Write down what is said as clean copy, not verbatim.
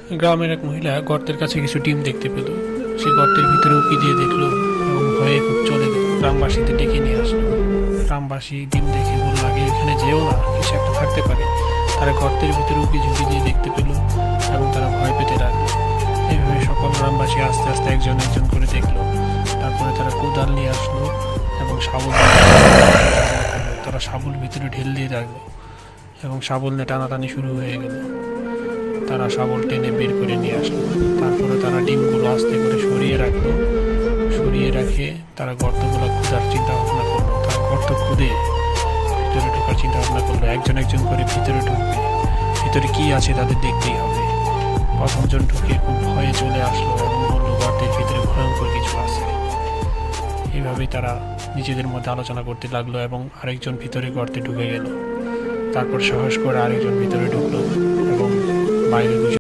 গ্রামের এক মহিলা গর্তের কাছে কিছু ডিম দেখতে পেল। সে গর্তের ভিতরে উঁকি দিয়ে দেখলো এবং ভয়ে খুব চলে গেল। গ্রামবাসীদের ডেকে নিয়ে আসলো। গ্রামবাসী ডিম দেখে বলল, আগে এখানে যেও না, কিছু একটা থাকতে পারে। তারা গর্তের ভিতরে উঁকি ঝুঁকি দিয়ে দেখতে পেল এবং তারা ভয় পেতে লাগলো। এইভাবে সকল গ্রামবাসী আস্তে আস্তে একজন একজন করে দেখলো। তারপরে তারা কোদাল নিয়ে আসলো এবং শাবল তারা শাবল ভিতরে ঢেল দিয়ে রাখলো এবং শাবল নিয়ে টানাটানি শুরু হয়ে গেল। তারা শাবল টেনে বের করে নিয়ে আসলো। তারপরে তারা ডিমগুলো আস্তে করে সরিয়ে রেখে তারা গর্তগুলো খোঁজার চিন্তা ভাবনা করলো। তারা গর্ত খুঁড়ে ভিতরে ঢোকার চিন্তা ভাবনা করলো। একজন একজন করে ভিতরে ঢুকবে, ভিতরে কি আছে তাদের দেখতেই হবে। প্রথমজন ঢুকে খুব ভয়ে চলে আসলো এবং বললো, গর্তের ভিতরে ভয়ঙ্কর কিছু আছে। এইভাবেই তারা নিজেদের মধ্যে আলোচনা করতে লাগলো এবং আরেকজন ভিতরে গর্তে ঢুকে গেল। তারপর সাহস করে আরেকজন ভিতরে ঢুকলো এবং বাইরে